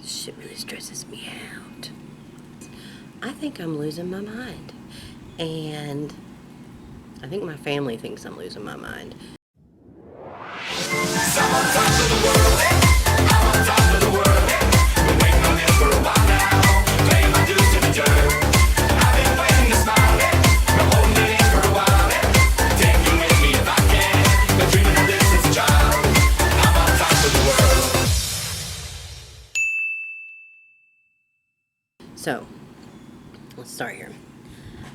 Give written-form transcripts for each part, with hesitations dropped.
Shit really stresses me out. I think I'm losing my mind. And I think my family thinks I'm losing my mind. So, let's start here.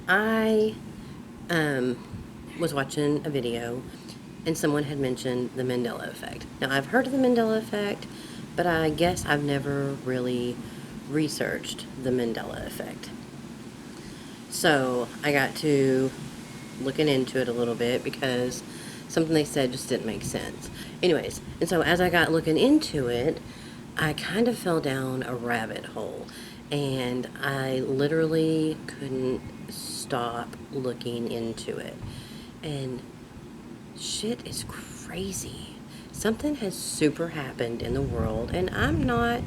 I was watching a video and someone had mentioned the Mandela effect. Now, I've heard of the Mandela effect, but I guess I've never really researched the Mandela effect. So, I got to looking into it a little bit because something they said just didn't make sense. Anyways, and so as I got looking into it, I kind of fell down a rabbit hole. And I literally couldn't stop looking into it. And shit is crazy. Something has super happened in the world, and I'm not...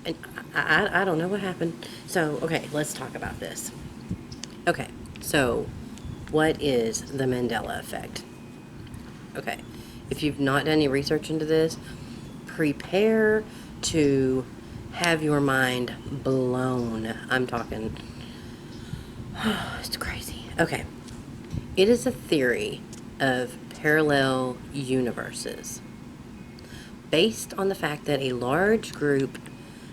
And I don't know what happened. So, okay, let's talk about this. Okay, so what is the Mandela effect? Okay, if you've not done any research into this, prepare to have your mind blown. I'm talking, it's crazy. Okay. It is a theory of parallel universes based on the fact that a large group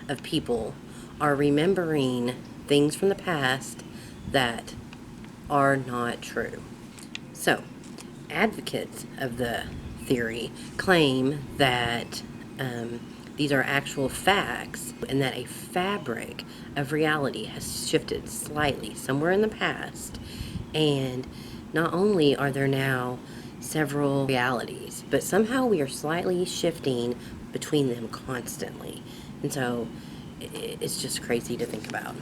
of people are remembering things from the past that are not true. So, advocates of the theory claim that these are actual facts and that a fabric of reality has shifted slightly somewhere in the past, and not only are there now several realities, but somehow we are slightly shifting between them constantly. And so it's just crazy to think about.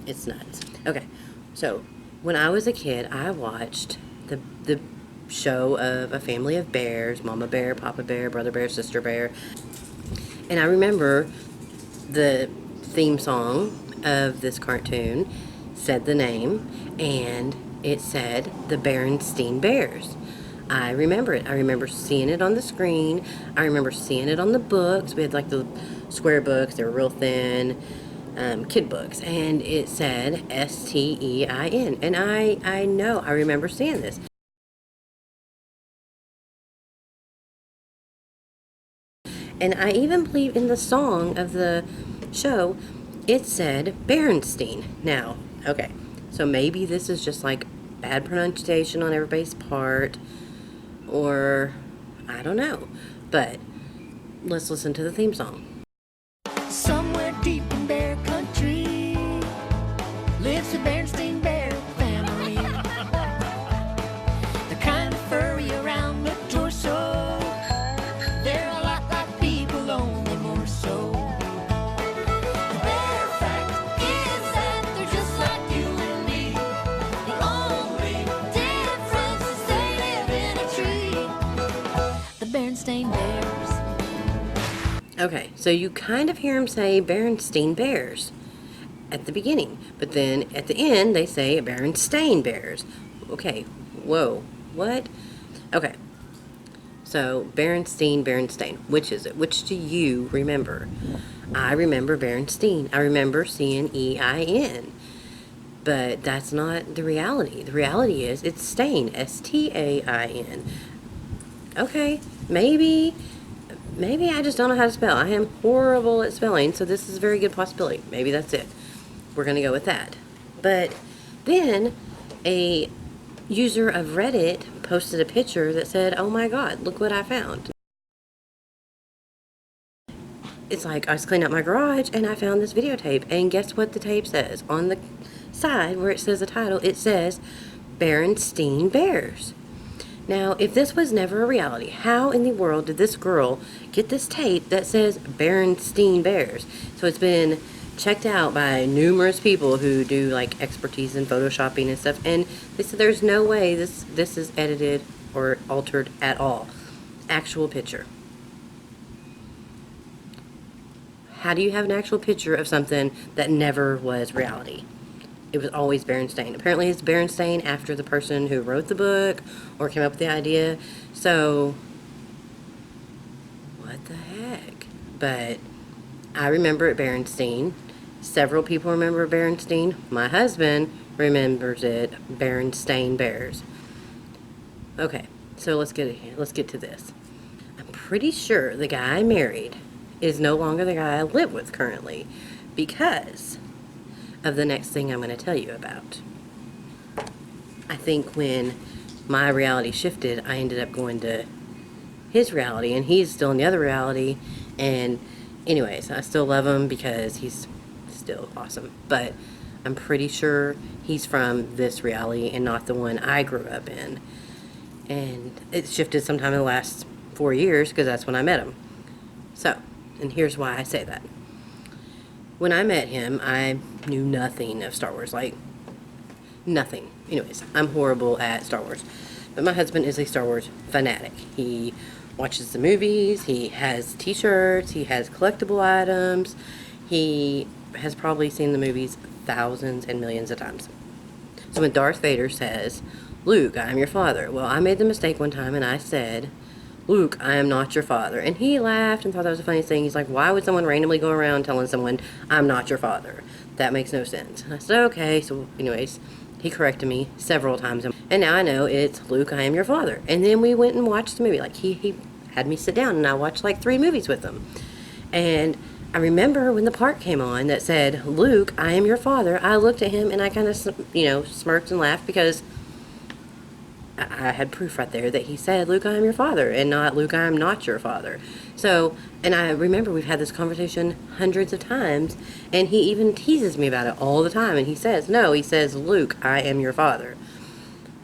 It's nuts. Okay, so when I was a kid, I watched the show of a family of bears: Mama Bear, Papa Bear, Brother Bear, Sister Bear. And I remember the theme song of this cartoon said the name, and it said the Berenstein Bears. I remember it. I remember seeing it on the screen. I remember seeing it on the books. We had like the square books. They were real thin, kid books. And it said Stein. And I know, I remember seeing this. And I even believe in the song of the show, it said Berenstein. Now, okay, so maybe this is just like bad pronunciation on everybody's part, or I don't know. But let's listen to the theme song. Somewhere deep in bear country lives a Berenstein bear family. They're kind of furry around the torso. They're a lot like people, only more so. The bear fact is that they're just like you and me. The only difference is they live in a tree. The Berenstein bears. Okay, so you kind of hear him say Berenstein Bears at the beginning, but then at the end they say Berenstein Bears. Okay, whoa, what? Okay, so Berenstein, which is it? Which do you remember? I remember Berenstein. I remember seeing EIN, but that's not the reality. The reality is it's Stain, Sta인. Okay, maybe I just don't know how to spell. I am horrible at spelling, so this is a very good possibility. Maybe that's it. We're going to go with that. But then a user of Reddit posted a picture that said, oh my god, look what I found. It's like I was cleaning up my garage and I found this videotape, and guess what the tape says? On the side where it says the title, it says Berenstein Bears. Now, if this was never a reality, how in the world did this girl get this tape that says Berenstein Bears? So it's been checked out by numerous people who do like expertise in photoshopping and stuff, and they said there's no way this is edited or altered at all. Actual picture. How do you have an actual picture of something that never was reality? It was always Berenstein. Apparently it's Berenstein after the person who wrote the book or came up with the idea. So, what the heck? But I remember it Berenstein. Several people remember Berenstein. My husband remembers it Berenstain Bears. Okay, so let's get to this. I'm pretty sure the guy I married is no longer the guy I live with currently because of the next thing I'm going to tell you about. I think when my reality shifted, I ended up going to his reality, and he's still in the other reality. And anyways, I still love him because he's still awesome. But I'm pretty sure he's from this reality and not the one I grew up in. And it shifted sometime in the last 4 years because that's when I met him. So, and here's why I say that. When I met him, I knew nothing of Star Wars, like nothing. Anyways, I'm horrible at Star Wars. But my husband is a Star Wars fanatic. He watches the movies, he has t-shirts, he has collectible items. He has probably seen the movies thousands and millions of times. So when Darth Vader says, "Luke, I am your father," well, I made the mistake one time and I said, "Luke, I am not your father." And he laughed and thought that was the funniest thing. He's like, "Why would someone randomly go around telling someone, I'm not your father? That makes no sense." And I said, okay. So anyways, he corrected me several times. And now I know it's, "Luke, I am your father." And then we went and watched the movie. Like, he had me sit down and I watched like 3 movies with him. And I remember when the part came on that said, "Luke, I am your father," I looked at him and I kind of, smirked and laughed because I had proof right there that he said, "Luke, I am your father," and not, "Luke, I am not your father." So, and I remember we've had this conversation hundreds of times, and he even teases me about it all the time, and he says, "Luke, I am your father."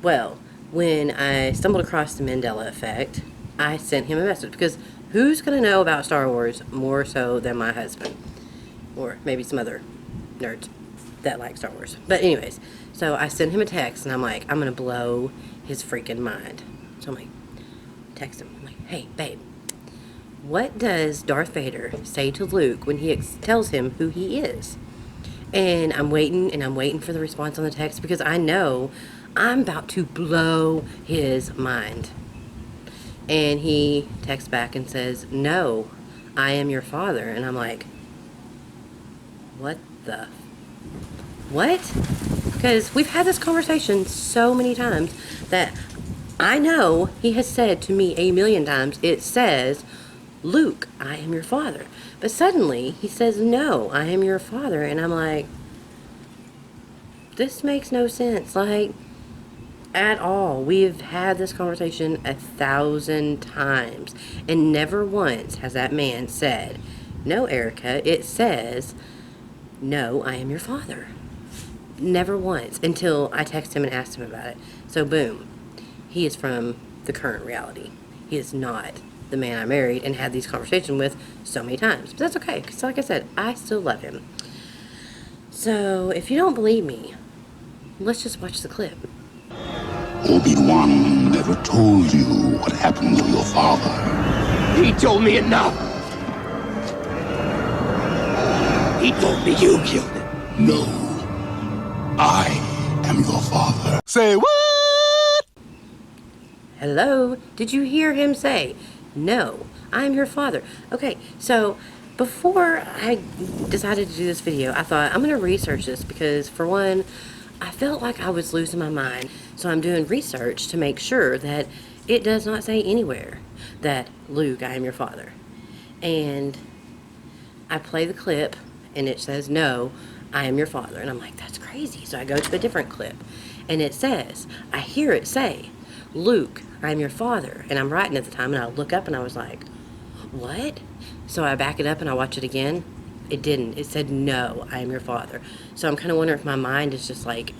Well, when I stumbled across the Mandela effect, I sent him a message, because who's going to know about Star Wars more so than my husband? Or maybe some other nerds that like Star Wars. But anyways, so I sent him a text, and I'm like, I'm going to blow his freaking mind. So I'm like, text him. I'm like, "Hey, babe, what does Darth Vader say to Luke when he tells him who he is?" And I'm waiting for the response on the text because I know I'm about to blow his mind. And he texts back and says, "No, I am your father." And I'm like, what? Because we've had this conversation so many times that I know he has said to me a million times, it says, "Luke, I am your father." But suddenly he says, "No, I am your father." And I'm like, this makes no sense, like, at all. We've had this conversation 1,000 times, and never once has that man said, "No, Erica, it says, no, I am your father." Never once, until I texted him and asked him about it. So boom, he is from the current reality. He is not the man I married and had these conversations with so many times. But that's okay, because like I said, I still love him. So if you don't believe me, let's just watch the clip. Obi-Wan never told you what happened to your father. He told me enough. He told me you killed him. No, I am your father. Say what? Hello? Did you hear him say, "No, I'm your father"? Okay, so before I decided to do this video, I thought I'm going to research this because, for one, I felt like I was losing my mind. So I'm doing research to make sure that it does not say anywhere that, "Luke, I am your father." And I play the clip and it says, "No, I am your father." And I'm like, that's crazy. So I go to a different clip and it says, I hear it say, "Luke, I am your father." And I'm writing at the time and I look up and I was like, what? So I back it up and I watch it again. It didn't. It said, "No, I am your father." So I'm kind of wondering if my mind is just like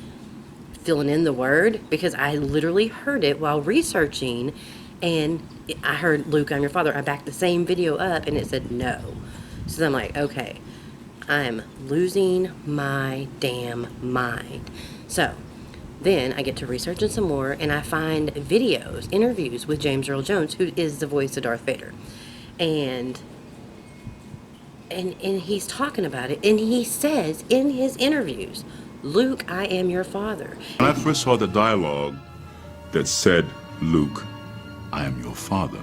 filling in the word, because I literally heard it while researching, and I heard, "Luke, I'm your father." I backed the same video up and it said "no." So I'm like, okay, I'm losing my damn mind. So then I get to researching some more and I find videos, interviews with James Earl Jones, who is the voice of Darth Vader. And and he's talking about it, and he says in his interviews, Luke, I am your father. When I first saw the dialogue that said, Luke, I am your father,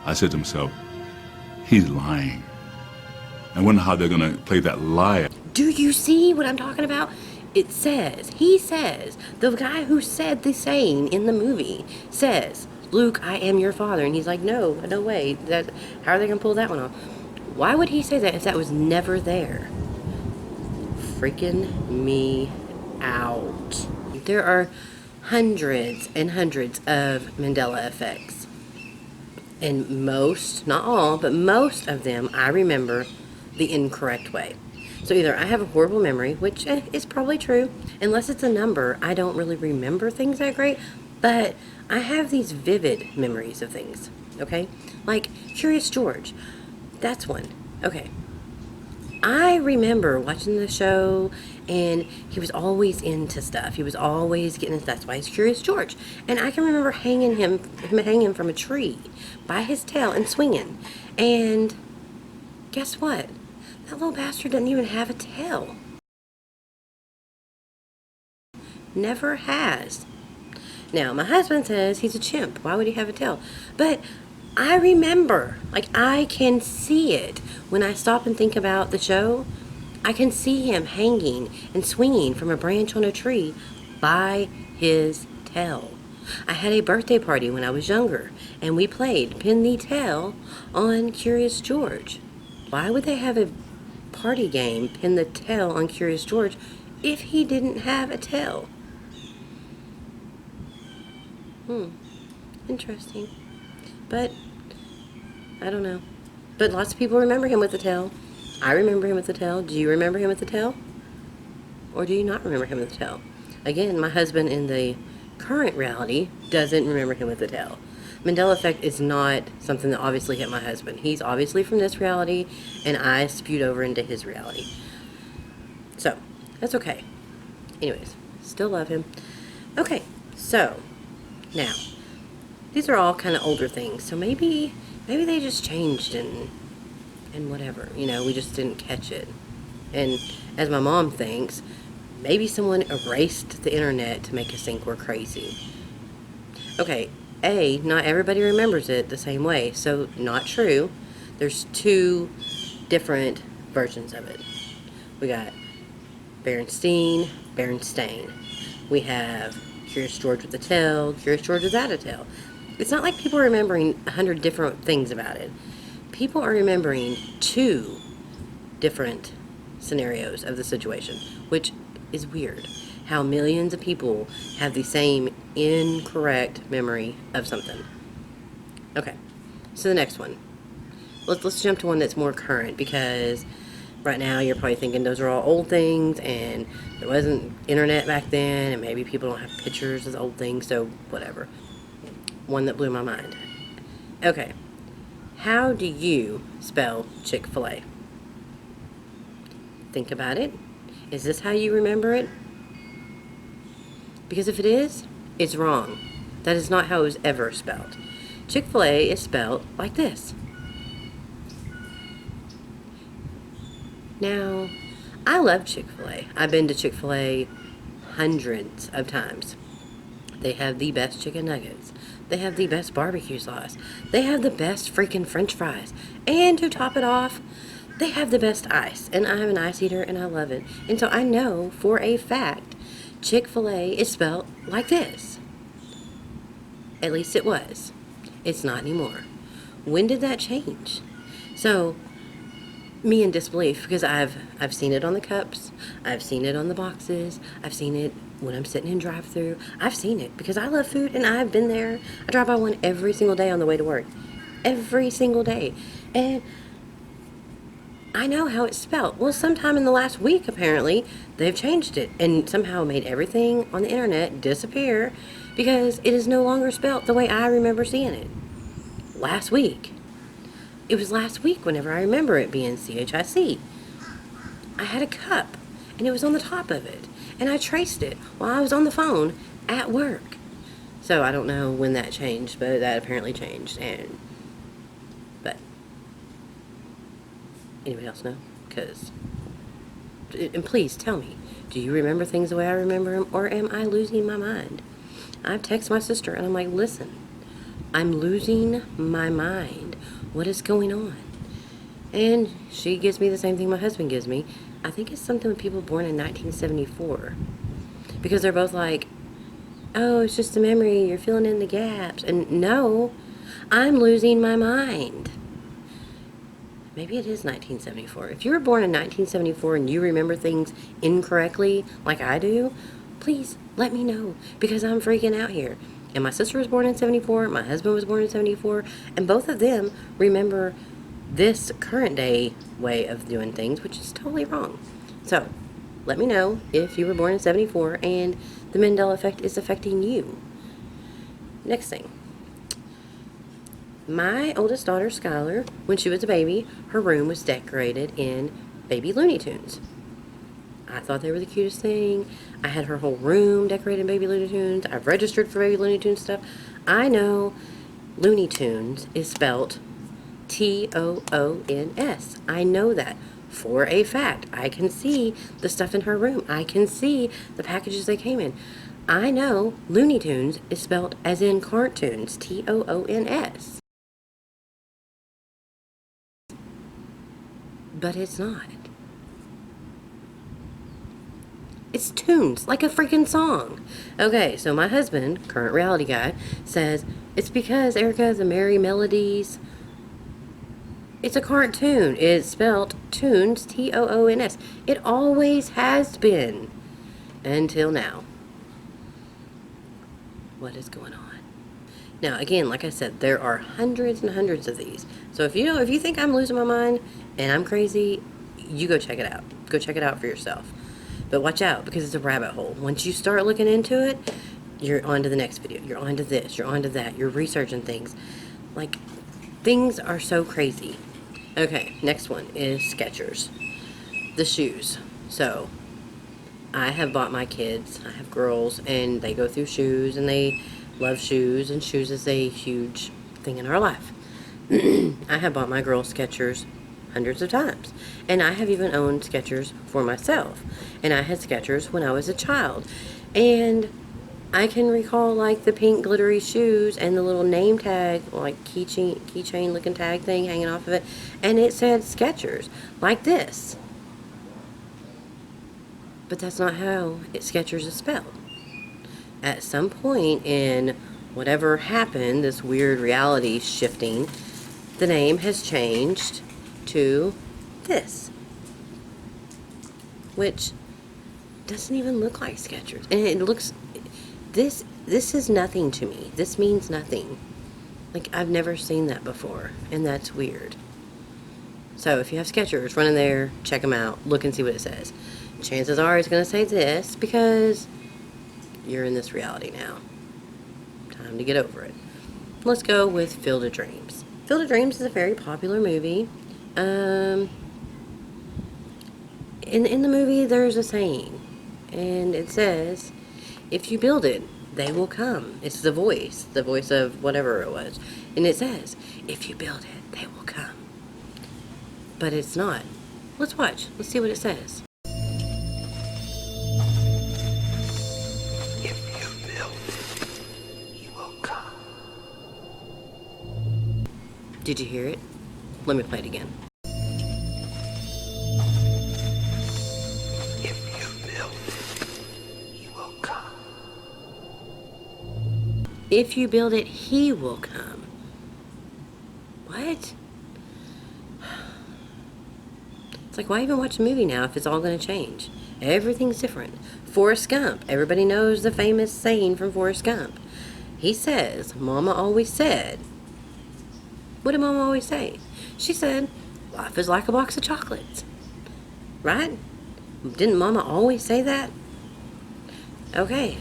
I said to myself, he's lying. I wonder how they're going to play that lie. Do you see what I'm talking about? It says, he says, the guy who said the saying in the movie says, Luke, I am your father. And he's like, no way. How are they going to pull that one off? Why would he say that if that was never there? Freaking me out. There are hundreds and hundreds of Mandela effects. And most, not all, but most of them I remember the incorrect way. So either I have a horrible memory, which is probably true. Unless it's a number, I don't really remember things that great. But I have these vivid memories of things, okay? Like Curious George. That's one. Okay. I remember watching the show, and he was always into stuff. He was always getting into, that's why he's Curious George. And I can remember hanging him from a tree by his tail and swinging. And guess what? That little bastard doesn't even have a tail. Never has. Now, my husband says he's a chimp. Why would he have a tail? But I remember, like, I can see it. When I stop and think about the show, I can see him hanging and swinging from a branch on a tree by his tail. I had a birthday party when I was younger, and we played Pin the Tail on Curious George. Why would they have a party game, Pin the Tail on Curious George, if he didn't have a tail? Interesting. But I don't know. But lots of people remember him with the tail. I remember him with the tail. Do you remember him with the tail? Or do you not remember him with the tail? Again, my husband in the current reality doesn't remember him with the tail. Mandela effect is not something that obviously hit my husband. He's obviously from this reality, and I spewed over into his reality. So, that's okay. Anyways, still love him. Okay, so, now, these are all kind of older things, so maybe they just changed and whatever, you know, we just didn't catch it. And as my mom thinks, maybe someone erased the internet to make us think we're crazy. Okay, not everybody remembers it the same way, so not true. There's two different versions of it. We got Berenstein. We have Curious George with a tail, Curious George without a tail. It's not like people are remembering 100 different things about it. People are remembering two different scenarios of the situation, which is weird. How millions of people have the same incorrect memory of something. Okay, so the next one. Let's jump to one that's more current, because right now you're probably thinking those are all old things, and there wasn't internet back then, and maybe people don't have pictures of old things, so whatever. One that blew my mind. Okay, how do you spell Chick-fil-A? Think about it. Is this how you remember it? Because if it is, it's wrong. That is not how it was ever spelled. Chick-fil-A is spelled like this. Now, I love Chick-fil-A. I've been to Chick-fil-A hundreds of times. They have the best chicken nuggets. They have the best barbecue sauce. They have the best freaking French fries. And to top it off, they have the best ice. And I have an ice eater, and I love it. And so I know for a fact Chick-fil-A is spelled like this. At least it was. It's not anymore. When did that change? So, me in disbelief, because I've seen it on the cups, I've seen it on the boxes, I've seen it when I'm sitting in drive-thru. I've seen it because I love food, and I've been there. I drive by one every single day on the way to work. Every single day. And I know how it's spelled. Well, sometime in the last week, apparently, they've changed it and somehow made everything on the internet disappear because it is no longer spelled the way I remember seeing it. Last week. It was last week whenever I remember it being CHIC. I had a cup, and it was on the top of it. And I traced it while I was on the phone at work. So I don't know when that changed, but that apparently changed. But Anybody else know? Because, and please tell me, do you remember things the way I remember them, or am I losing my mind? I've texted my sister, and I'm like, listen, I'm losing my mind. What is going on? And she gives me the same thing my husband gives me. I think it's something with people born in 1974. Because they're both like, oh, it's just a memory, you're filling in the gaps. And no, I'm losing my mind. Maybe it is 1974. If you were born in 1974 and you remember things incorrectly, like I do, please let me know, because I'm freaking out here. And my sister was born in 74, my husband was born in 74, and both of them remember this current day way of doing things, which is totally wrong. So, let me know if you were born in 74 and the Mandela effect is affecting you. Next thing. My oldest daughter, Skylar, when she was a baby, her room was decorated in baby Looney Tunes. I thought they were the cutest thing. I had her whole room decorated in baby Looney Tunes. I've registered for baby Looney Tunes stuff. I know Looney Tunes is spelt Toons. I know that for a fact. I can see the stuff in her room. I can see the packages they came in. I know Looney Tunes is spelt as in cartoons, Toons. But it's not. It's tunes, like a freaking song. Okay, so my husband, current reality guy, says, it's because, Erica, the Merry Melodies, it's a cartoon. It's spelled tunes, Toons. It always has been. Until now. What is going on? Now, again, like I said, there are hundreds and hundreds of these. So if you think I'm losing my mind and I'm crazy, you go check it out. Go check it out for yourself. But watch out, because it's a rabbit hole. Once you start looking into it, you're on to the next video. You're on to this. You're on to that. You're researching things. Like, things are so crazy. Okay, next one is Skechers. The shoes. So, I have bought my kids, I have girls, and they go through shoes, and they love shoes, and shoes is a huge thing in our life. I have bought my girls Skechers hundreds of times, and I have even owned Skechers for myself, and I had Skechers when I was a child, and I can recall like the pink glittery shoes and the little name tag, like keychain looking tag thing hanging off of it, and it said Skechers, like this. But that's not how Skechers is spelled. At some point in whatever happened, this weird reality shifting, the name has changed to this, which doesn't even look like Skechers. And it looks, this is nothing to me. This means nothing. Like, I've never seen that before, and that's weird. So if you have Skechers, run in there, check them out, look and see what it says. Chances are it's going to say this, because you're in this reality now. Time to get over it. Let's go with Field of Dreams. Field of Dreams is a very popular movie. In the movie, there's a saying, and it says, if you build it, they will come. It's the voice of whatever it was. And it says, if you build it, they will come. But it's not. Let's watch. Let's see what it says. If you build it, he will come. Did you hear it? Let me play it again. If you build it, he will come. If you build it, he will come. What? It's like, why even watch a movie now if it's all going to change? Everything's different. Forrest Gump. Everybody knows the famous saying from Forrest Gump. He says, Mama always said. What did Mama always say? She said, life is like a box of chocolates. Right? Didn't Mama always say that? Okay.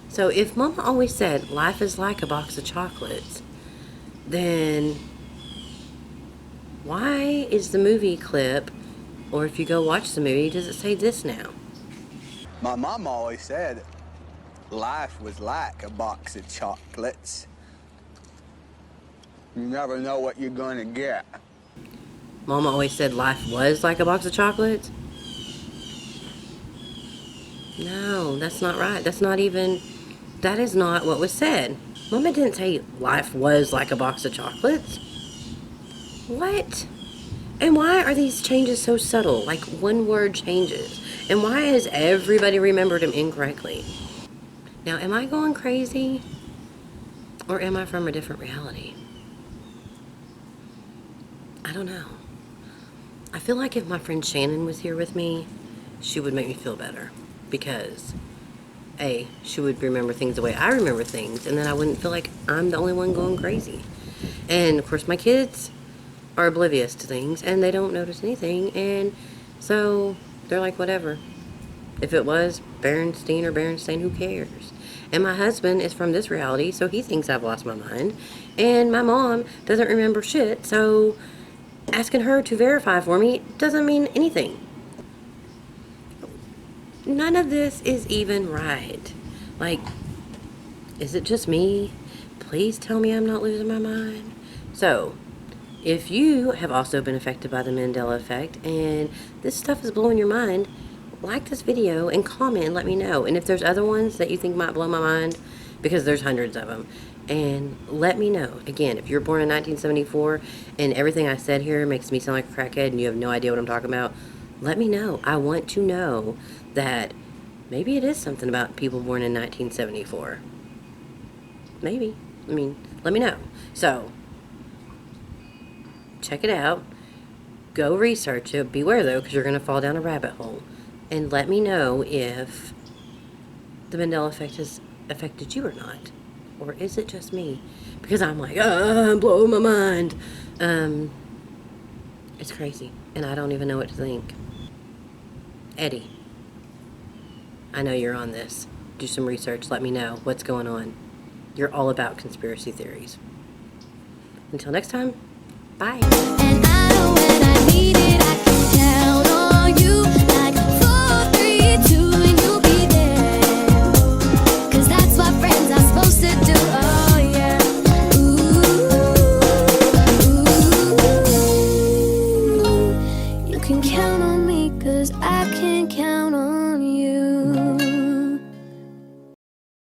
So if Mama always said, life is like a box of chocolates, then why is the movie clip, or if you go watch the movie, does it say this now? My mom always said life was like a box of chocolates. You never know what you're gonna get. Mama always said life was like a box of chocolates. No, that's not right. That is not what was said. Mama didn't say life was like a box of chocolates. What? And why are these changes so subtle? Like one word changes. And why has everybody remembered them incorrectly? Now, am I going crazy? Or am I from a different reality? I don't know. I feel like if my friend Shannon was here with me, she would make me feel better. Because, A, she would remember things the way I remember things, and then I wouldn't feel like I'm the only one going crazy. And, of course, my kids are oblivious to things, and they don't notice anything, and so they're like, whatever. If it was Berenstein or Berenstein, who cares? And my husband is from this reality, so he thinks I've lost my mind. And my mom doesn't remember shit, so asking her to verify for me doesn't mean anything. None of this is even right. Like, is it just me? Please tell me I'm not losing my mind. So, if you have also been affected by the Mandela effect and this stuff is blowing your mind, like this video and comment and let me know. And if there's other ones that you think might blow my mind, because there's hundreds of them, and let me know. Again, if you're born in 1974 and everything I said here makes me sound like a crackhead and you have no idea what I'm talking about, let me know. I want to know that maybe it is something about people born in 1974. Maybe. I mean, let me know. So, check it out. Go research it. Beware, though, because you're going to fall down a rabbit hole. And let me know if the Mandela effect has affected you or not. Or is it just me? Because I'm like, I'm blowing my mind. It's crazy. And I don't even know what to think. Eddie, I know you're on this. Do some research. Let me know what's going on. You're all about conspiracy theories. Until next time, bye. And I know when I need it.